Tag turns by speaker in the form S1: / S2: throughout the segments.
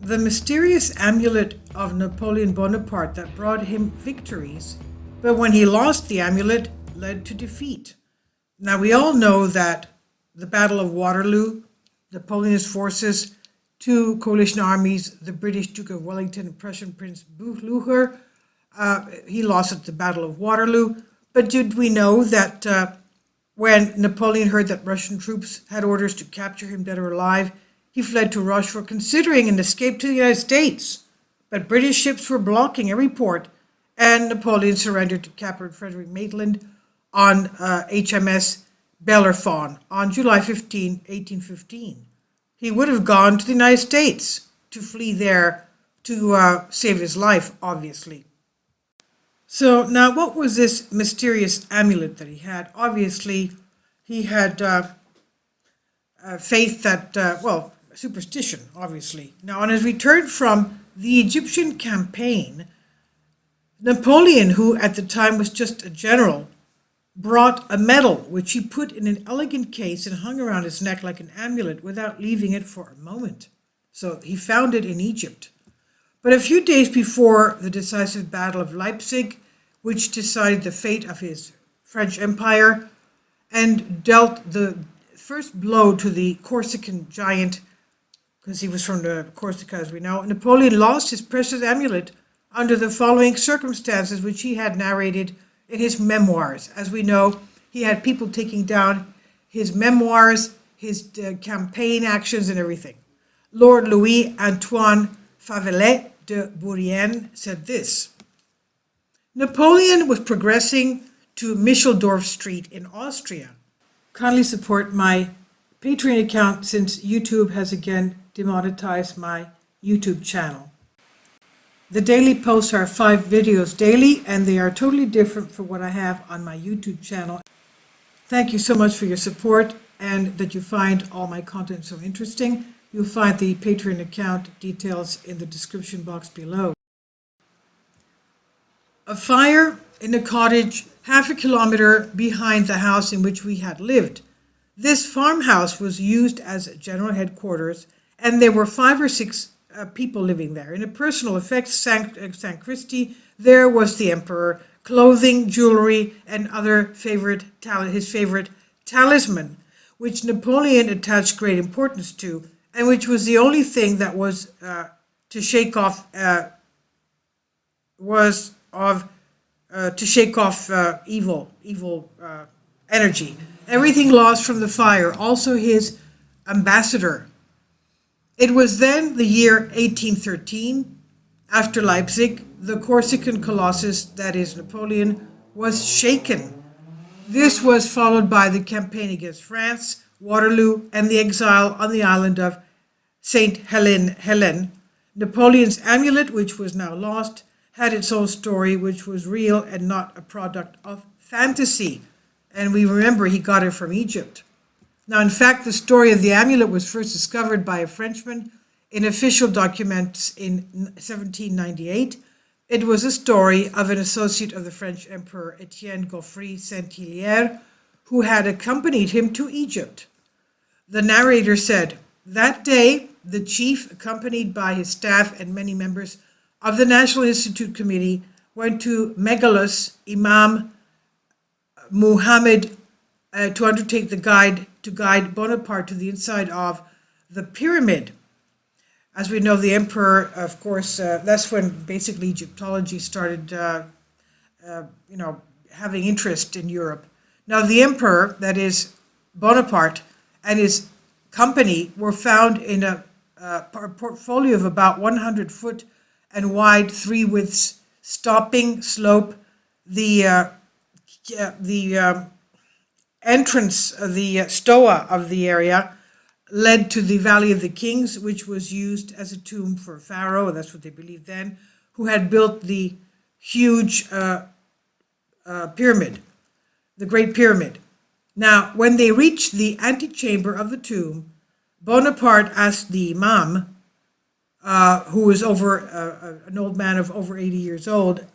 S1: The mysterious amulet of Napoleon Bonaparte that brought him victories, but when he lost the amulet, led to defeat. Now, we all know that the Battle of Waterloo, Napoleon's forces, two coalition armies, the British Duke of Wellington and Prussian Prince Blucher, he lost at the Battle of Waterloo. But did we know that when Napoleon heard that Russian troops had orders to capture him dead or alive, he fled to Rochefort, considering an escape to the United States. But British ships were blocking every port, and Napoleon surrendered to Captain Frederick Maitland on HMS Bellerophon on July 15, 1815. He would have gone to the United States to flee there to save his life, obviously. So now, what was this mysterious amulet that he had? Obviously, he had faith that, superstition, obviously. Now, on his return from the Egyptian campaign, Napoleon, who at the time was just a general, brought a medal which he put in an elegant case and hung around his neck like an amulet without leaving it for a moment. So he found it in Egypt. But a few days before the decisive Battle of Leipzig, which decided the fate of his French Empire and dealt the first blow to the Corsican giant, because he was from Corsica, as we know, Napoleon lost his precious amulet under the following circumstances, which he had narrated in his memoirs. As we know, he had people taking down his memoirs, his campaign actions, and everything. Lord Louis Antoine Fauvelet de Bourrienne said this: Napoleon was progressing to Micheldorf Street in Austria. Kindly support my Patreon account since YouTube has again demonetized my YouTube channel. The daily posts are 5 videos daily, and they are totally different from what I have on my YouTube channel. Thank you so much for your support and that you find all my content so interesting. You'll find the Patreon account details in the description box below. A fire in a cottage half a kilometer behind the house in which we had lived. This farmhouse was used as general headquarters, and there were 5 or 6 people living there. In a personal effects sacristy, there was the emperor, clothing, jewelry, and other his favorite talisman, which Napoleon attached great importance to, and which was the only thing that was to shake off evil energy. Everything lost from the fire, also his ambassador. It was then the year 1813, after Leipzig, the Corsican colossus, that is Napoleon, was shaken. This was followed by the campaign against France, Waterloo, and the exile on the island of St. Helene. Napoleon's amulet, which was now lost, had its own story, which was real and not a product of fantasy. And we remember he got it from Egypt. Now, in fact, the story of the amulet was first discovered by a Frenchman in official documents in 1798. It was a story of an associate of the French Emperor Etienne Godfrey Saint-Hilaire, who had accompanied him to Egypt. The narrator said, that day, the chief, accompanied by his staff and many members of the National Institute Committee, went to Megalus, Imam Muhammad, to undertake to guide Bonaparte to the inside of the pyramid. As we know, the emperor, of course, that's when basically Egyptology started, having interest in Europe. Now, the emperor, that is Bonaparte, and his company were found in a portfolio of about 100 foot and wide, 3 widths, stopping slope. The entrance of the stoa of the area led to the Valley of the Kings, which was used as a tomb for Pharaoh, that's what they believed then, who had built the huge pyramid, the Great Pyramid. Now, when they reached the antechamber of the tomb, Bonaparte asked the Imam, who was an old man of over 80 years old,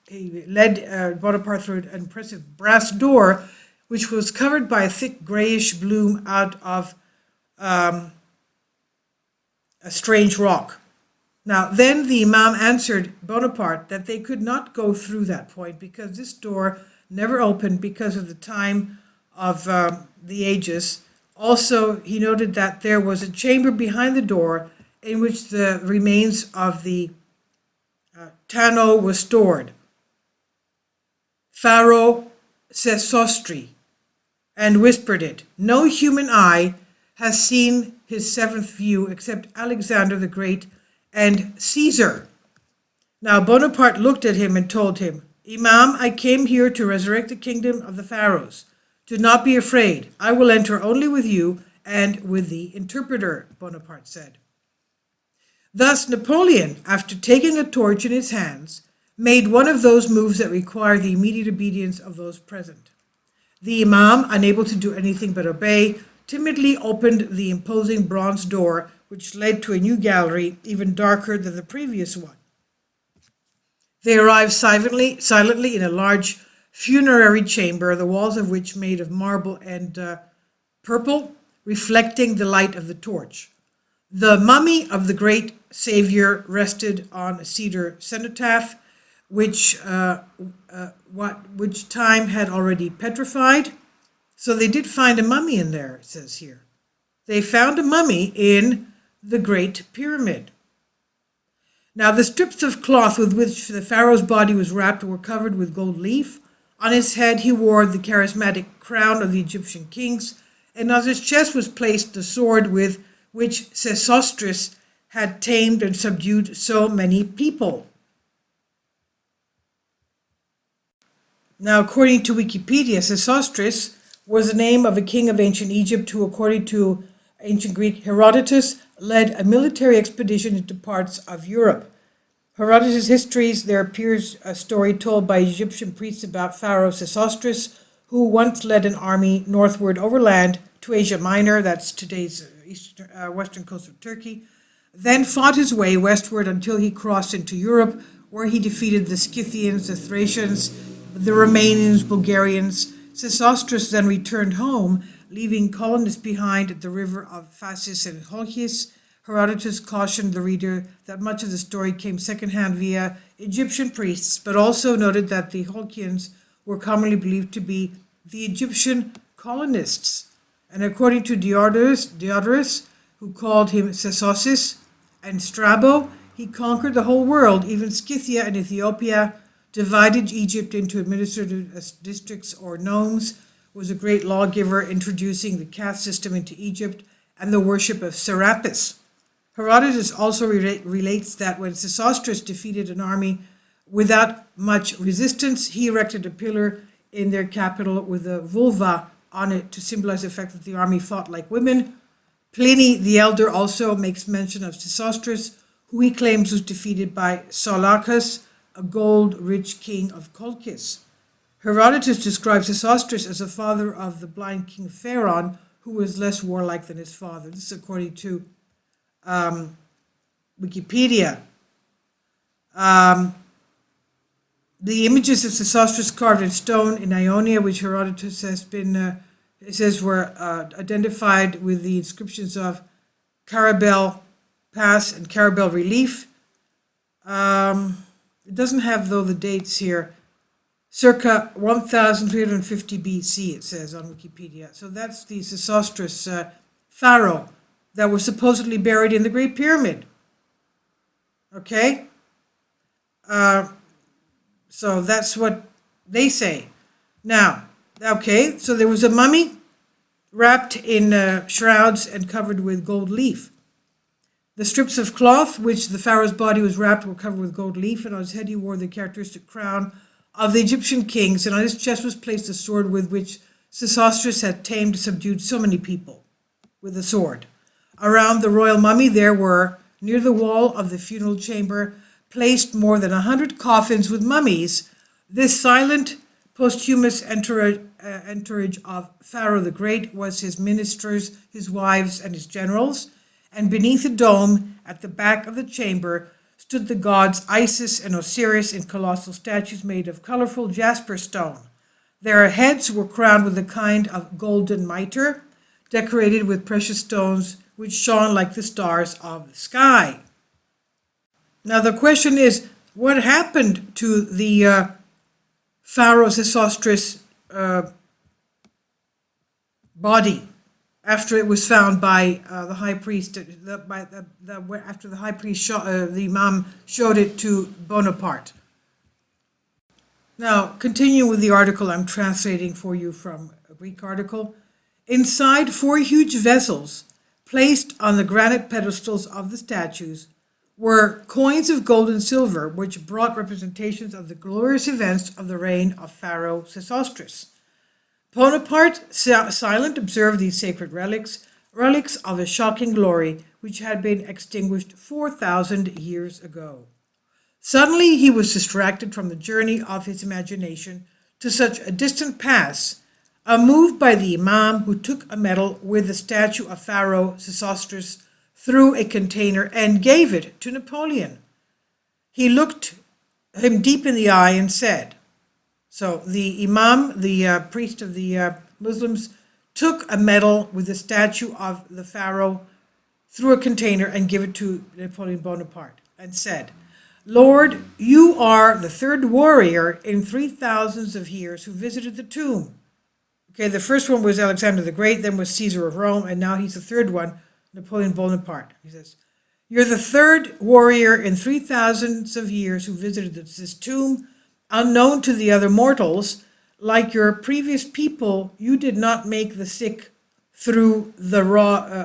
S1: he led Bonaparte through an impressive brass door, which was covered by a thick grayish bloom out of a strange rock. Now, then the Imam answered Bonaparte that they could not go through that point because this door never opened because of the time of the ages. Also, he noted that there was a chamber behind the door in which the remains of the Tano was stored. Pharaoh Sissoster, and whispered it. No human eye has seen his seventh view except Alexander the Great and Caesar. Now Bonaparte looked at him and told him, Imam, I came here to resurrect the kingdom of the pharaohs. Do not be afraid. I will enter only with you and with the interpreter, Bonaparte said. Thus Napoleon, after taking a torch in his hands, made one of those moves that require the immediate obedience of those present. The Imam, unable to do anything but obey, timidly opened the imposing bronze door, which led to a new gallery, even darker than the previous one. They arrived silently in a large funerary chamber, the walls of which made of marble and purple, reflecting the light of the torch. The mummy of the great Savior rested on a cedar cenotaph, which time had already petrified. So they did find a mummy in there, it says here. They found a mummy in the Great Pyramid. Now the strips of cloth with which the pharaoh's body was wrapped were covered with gold leaf. On his head he wore the charismatic crown of the Egyptian kings, and on his chest was placed the sword with which Sissoster had tamed and subdued so many people. Now, according to Wikipedia, Sissoster was the name of a king of ancient Egypt who, according to ancient Greek Herodotus, led a military expedition into parts of Europe. Herodotus' histories, there appears a story told by Egyptian priests about Pharaoh Sissoster, who once led an army northward overland to Asia Minor, that's today's western coast of Turkey, then fought his way westward until he crossed into Europe, where he defeated the Scythians, the Thracians, the Romanians, Bulgarians. Sissoster then returned home, leaving colonists behind at the river of Phasis and Chalkis. Herodotus cautioned the reader that much of the story came secondhand via Egyptian priests, but also noted that the Chalkians were commonly believed to be the Egyptian colonists. And according to Diadrastika, who called him Sissosis, and Strabo, he conquered the whole world, even Scythia and Ethiopia, divided Egypt into administrative districts or nomes, was a great lawgiver, introducing the caste system into Egypt and the worship of Serapis. Herodotus also relates that when Sissoster defeated an army without much resistance, he erected a pillar in their capital with a vulva on it to symbolize the fact that the army fought like women. Pliny the Elder also makes mention of Sissoster, who he claims was defeated by Seleucus, a gold-rich king of Colchis. Herodotus describes Sissoster as the father of the blind king Pharaoh, who was less warlike than his father. This is according to Wikipedia. The images of Sissoster carved in stone in Ionia, which Herodotus has been, it says, were identified with the inscriptions of Carabel Pass and Carabel Relief. It doesn't have, though, the dates here. Circa 1350 BC, it says on Wikipedia. So that's the Sissoster pharaoh that was supposedly buried in the Great Pyramid. Okay? So that's what they say. Now, okay, so there was a mummy wrapped in shrouds and covered with gold leaf. The strips of cloth which the pharaoh's body was wrapped were covered with gold leaf, and on his head he wore the characteristic crown of the Egyptian kings, and on his chest was placed the sword with which Sissoster had tamed and subdued so many people, with a sword. Around the royal mummy there were, near the wall of the funeral chamber, placed more than 100 coffins with mummies. This silent, posthumous entourage of Pharaoh the Great was his ministers, his wives, and his generals, and beneath a dome at the back of the chamber stood the gods Isis and Osiris in colossal statues made of colorful jasper stone. Their heads were crowned with a kind of golden mitre, decorated with precious stones which shone like the stars of the sky. Now the question is, what happened to the Pharaoh Sissoster's body after it was found by the high priest? After the high priest, the Imam showed it to Bonaparte. Now, continue with the article I'm translating for you from a Greek article. Inside 4 huge vessels, placed on the granite pedestals of the statues, were coins of gold and silver, which brought representations of the glorious events of the reign of Pharaoh Sissoster. Bonaparte, silent, observed these sacred relics of a shocking glory which had been extinguished 4,000 years ago. Suddenly he was distracted from the journey of his imagination to such a distant past, moved by the Imam, who took a medal with the statue of Pharaoh Sissoster through a container and gave it to Napoleon. He looked him deep in the eye and said, so the Imam, the priest of the Muslims, took a medal with the statue of the Pharaoh through a container and gave it to Napoleon Bonaparte and said, Lord, you are the third warrior in 3,000s of years who visited the tomb. Okay, the first one was Alexander the Great, then was Caesar of Rome, and now he's the third one, Napoleon Bonaparte. He says, you're the third warrior in 3,000s of years who visited this tomb, unknown to the other mortals. Like your previous people, you did not make the sick through the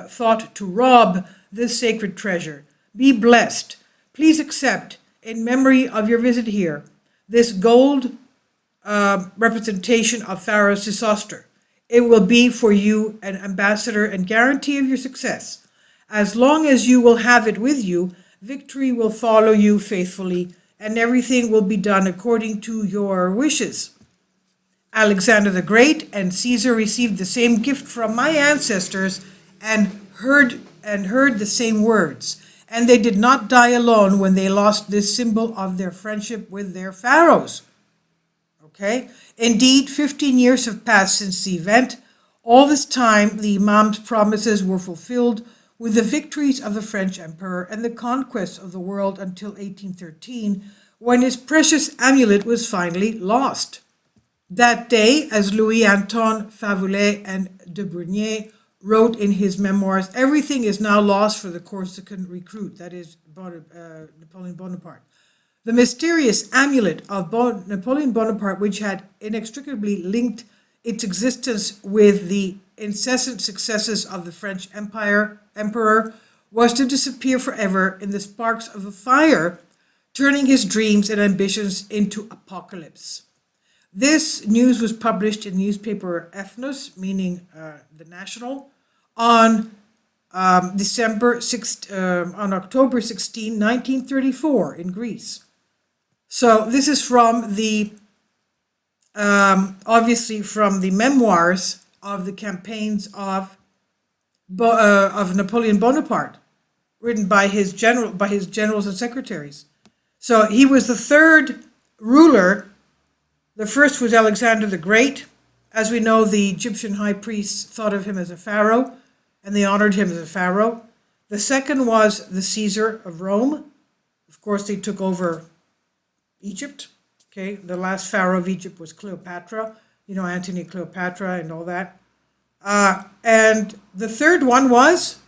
S1: thought to rob this sacred treasure. Be blessed. Please accept, in memory of your visit here, this gold representation of Pharaoh Sissoster. It will be for you an ambassador and guarantee of your success. As long as you will have it with you, victory will follow you faithfully, and everything will be done according to your wishes. Alexander the Great and Caesar received the same gift from my ancestors and heard the same words. And they did not die alone when they lost this symbol of their friendship with their pharaohs. Okay? Indeed, 15 years have passed since the event. All this time, the Imam's promises were fulfilled with the victories of the French emperor and the conquest of the world until 1813, when his precious amulet was finally lost. That day, as Louis-Antoine Favoulay and de Brunier wrote in his memoirs, everything is now lost for the Corsican recruit, that is Napoleon Bonaparte. The mysterious amulet of Napoleon Bonaparte, which had inextricably linked its existence with the incessant successes of the French emperor, was to disappear forever in the sparks of a fire, turning his dreams and ambitions into apocalypse. This news was published in the newspaper Ethnos, meaning the National, on October 16, 1934 in Greece. So this is from the, obviously from the memoirs of the campaigns of Napoleon Bonaparte, written by his generals and secretaries. So he was the third ruler. The first was Alexander the Great. As we know, the Egyptian high priests thought of him as a pharaoh, and they honored him as a pharaoh. The second was the Caesar of Rome. Of course, they took over Egypt. Okay, the last pharaoh of Egypt was Cleopatra. You know, Antony Cleopatra and all that. And the third one was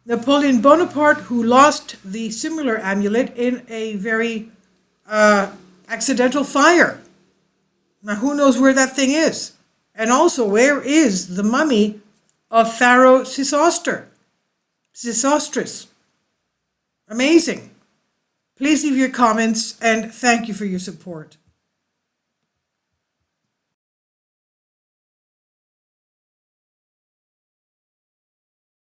S1: Napoleon Bonaparte, who lost the similar amulet in a very accidental fire. Now, who knows where that thing is? And also, where is the mummy of Pharaoh Sissoster? Amazing. Please leave your comments, and thank you for your support.